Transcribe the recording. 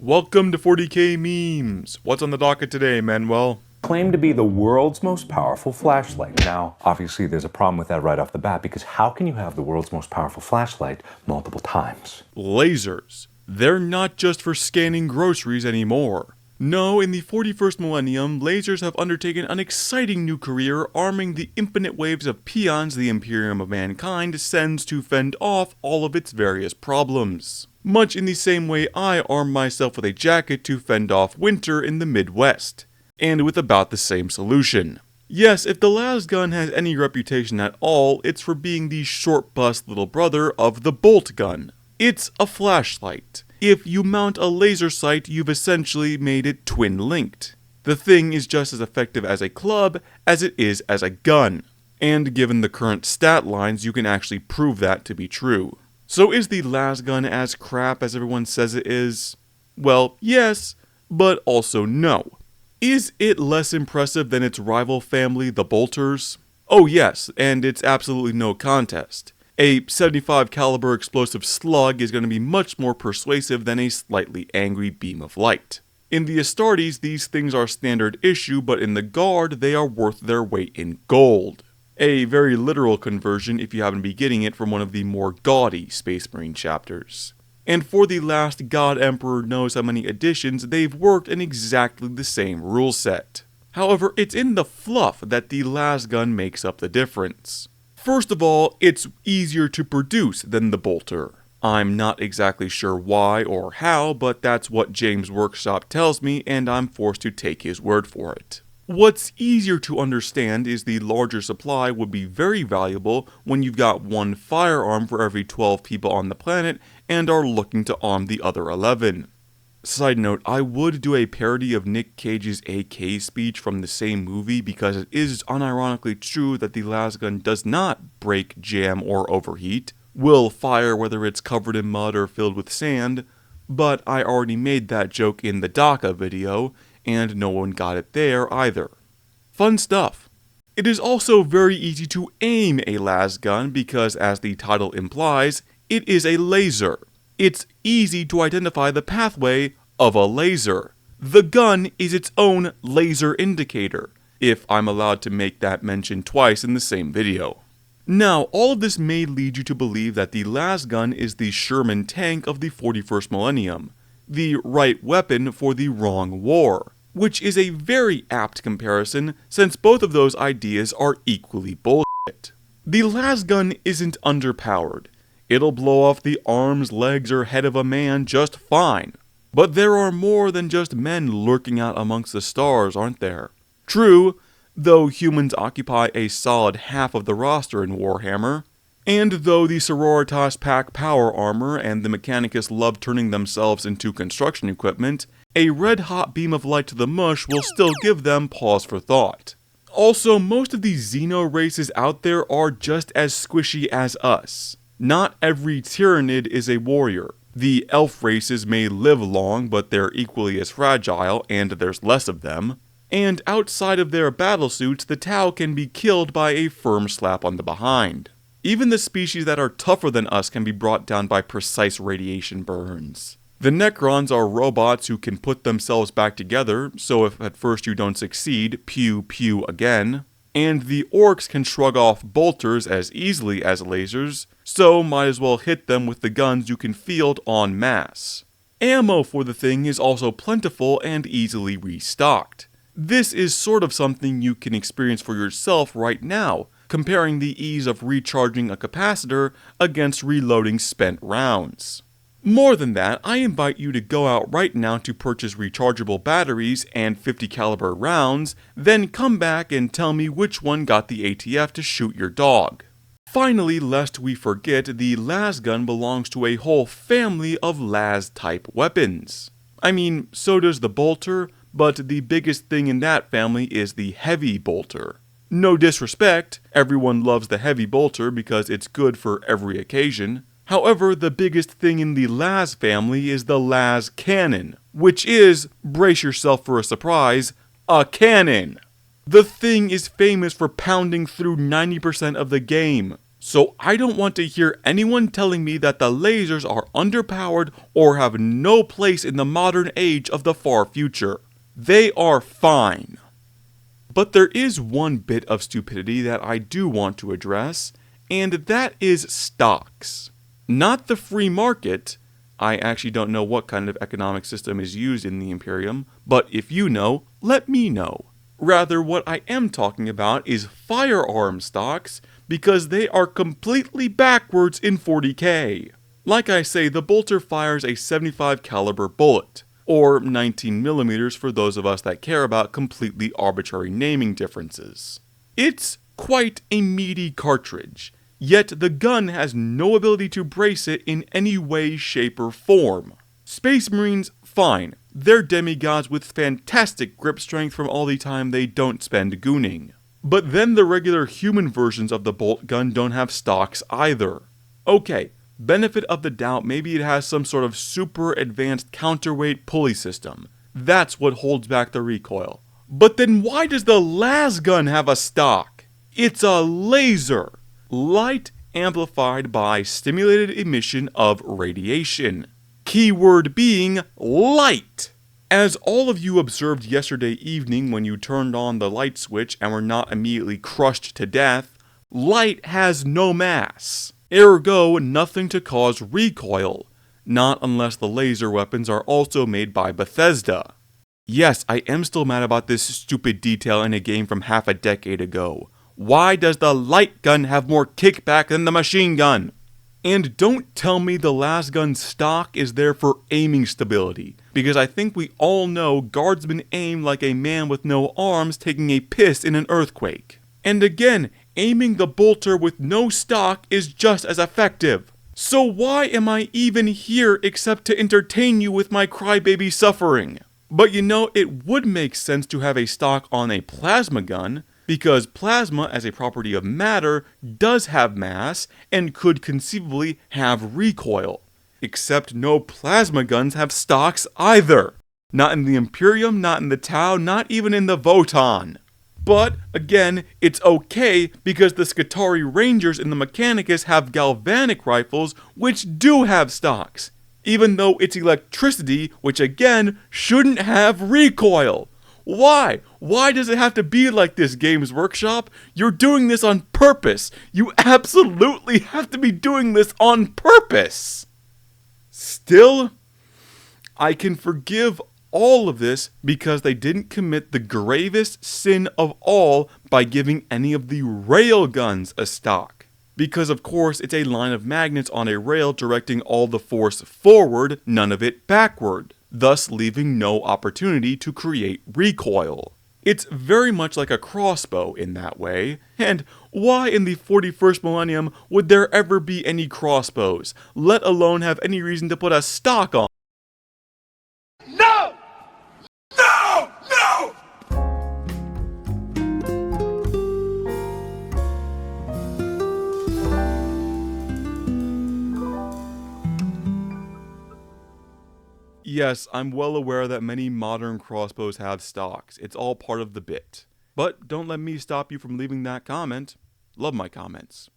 Welcome to 40k Memes. What's on the docket today, Manuel? Claimed to be the world's most powerful flashlight. Now, obviously there's a problem with that right off the bat, because how can you have the world's most powerful flashlight multiple times? Lasers. They're not just for scanning groceries anymore. No, in the 41st millennium, lasers have undertaken an exciting new career arming the infinite waves of peons the Imperium of Mankind sends to fend off all of its various problems. Much in the same way I arm myself with a jacket to fend off winter in the Midwest. And with about the same solution. Yes, if the Lasgun has any reputation at all, it's for being the short-bust little brother of the bolt gun. It's a flashlight. If you mount a laser sight, you've essentially made it twin-linked. The thing is just as effective as a club as it is as a gun. And given the current stat lines, you can actually prove that to be true. So is the Lasgun as crap as everyone says it is? Well, yes, but also no. Is it less impressive than its rival family, the Bolters? Oh yes, and it's absolutely no contest. A 75 caliber explosive slug is going to be much more persuasive than a slightly angry beam of light. In the Astartes, these things are standard issue, but in the Guard, they are worth their weight in gold. A very literal conversion if you happen to be getting it from one of the more gaudy Space Marine chapters. And for the last God Emperor knows how many editions, they've worked in exactly the same rule set. However, it's in the fluff that the Lasgun makes up the difference. First of all, it's easier to produce than the Bolter. I'm not exactly sure why or how, but that's what James' workshop tells me, and I'm forced to take his word for it. What's easier to understand is the larger supply would be very valuable when you've got one firearm for every 12 people on the planet and are looking to arm the other 11. Side note, I would do a parody of Nick Cage's AK speech from the same movie because it is unironically true that the Lasgun does not break, jam, or overheat, will fire whether it's covered in mud or filled with sand, but I already made that joke in the DACA video, and no one got it there either. Fun stuff. It is also very easy to aim a Lasgun because, as the title implies, it is a laser. It's easy to identify the pathway of a laser. The gun is its own laser indicator, if I'm allowed to make that mention twice in the same video. Now, all of this may lead you to believe that the Lasgun is the Sherman tank of the 41st millennium, the right weapon for the wrong war, which is a very apt comparison since both of those ideas are equally bullshit. The Lasgun isn't underpowered. It'll blow off the arms, legs, or head of a man just fine. But there are more than just men lurking out amongst the stars, aren't there? True, though humans occupy a solid half of the roster in Warhammer, and though the Sororitas pack power armor and the Mechanicus love turning themselves into construction equipment, a red-hot beam of light to the mush will still give them pause for thought. Also, most of the Xeno races out there are just as squishy as us. Not every Tyrannid is a warrior. The elf races may live long, but they're equally as fragile, and there's less of them. And outside of their battlesuits, the Tau can be killed by a firm slap on the behind. Even the species that are tougher than us can be brought down by precise radiation burns. The Necrons are robots who can put themselves back together, so if at first you don't succeed, pew pew again. And the Orcs can shrug off bolters as easily as lasers, so might as well hit them with the guns you can field en masse. Ammo for the thing is also plentiful and easily restocked. This is sort of something you can experience for yourself right now, comparing the ease of recharging a capacitor against reloading spent rounds. More than that, I invite you to go out right now to purchase rechargeable batteries and 50 caliber rounds, then come back and tell me which one got the ATF to shoot your dog. Finally, lest we forget, the Lasgun belongs to a whole family of Las-type weapons. I mean, so does the Bolter, but the biggest thing in that family is the Heavy Bolter. No disrespect, everyone loves the Heavy Bolter because it's good for every occasion. However, the biggest thing in the Las family is the Las Cannon, which is, brace yourself for a surprise, a cannon. The thing is famous for pounding through 90% of the game. So I don't want to hear anyone telling me that the lasers are underpowered or have no place in the modern age of the far future. They are fine. But there is one bit of stupidity that I do want to address, and that is stocks. Not the free market. I actually don't know what kind of economic system is used in the Imperium, but if you know, let me know. Rather, what I am talking about is firearm stocks, because they are completely backwards in 40K. Like I say, the bolter fires a 75 caliber bullet, or 19mm for those of us that care about completely arbitrary naming differences. It's quite a meaty cartridge, yet the gun has no ability to brace it in any way, shape, or form. Space Marines, fine. They're demigods with fantastic grip strength from all the time they don't spend gooning. But then the regular human versions of the bolt gun don't have stocks either. Okay, benefit of the doubt, maybe it has some sort of super advanced counterweight pulley system. That's what holds back the recoil. But then why does the Lasgun have a stock? It's a laser. Light amplified by stimulated emission of radiation. Keyword being light. As all of you observed yesterday evening when you turned on the light switch and were not immediately crushed to death, light has no mass. Ergo, nothing to cause recoil. Not unless the laser weapons are also made by Bethesda. Yes, I am still mad about this stupid detail in a game from half a decade ago. Why does the light gun have more kickback than the machine gun? And don't tell me the Lasgun stock is there for aiming stability, because I think we all know guardsmen aim like a man with no arms taking a piss in an earthquake. And again, aiming the bolter with no stock is just as effective. So why am I even here except to entertain you with my crybaby suffering? But you know, it would make sense to have a stock on a plasma gun, because plasma as a property of matter does have mass and could conceivably have recoil. Except no plasma guns have stocks either. Not in the Imperium, not in the Tau, not even in the Voton. But, again, it's okay because the Skitarii Rangers in the Mechanicus have galvanic rifles which do have stocks. Even though it's electricity, which again, shouldn't have recoil. Why? Why does it have to be like this, Games Workshop? You're doing this on purpose. You absolutely have to be doing this on purpose. Still, I can forgive all of this because they didn't commit the gravest sin of all by giving any of the railguns a stock. Because of course it's a line of magnets on a rail directing all the force forward, none of it backward, thus leaving no opportunity to create recoil. It's very much like a crossbow in that way, and why in the 41st millennium would there ever be any crossbows, let alone have any reason to put a stock on? No! No! No! Yes, I'm well aware that many modern crossbows have stocks. It's all part of the bit. But don't let me stop you from leaving that comment. Love my comments.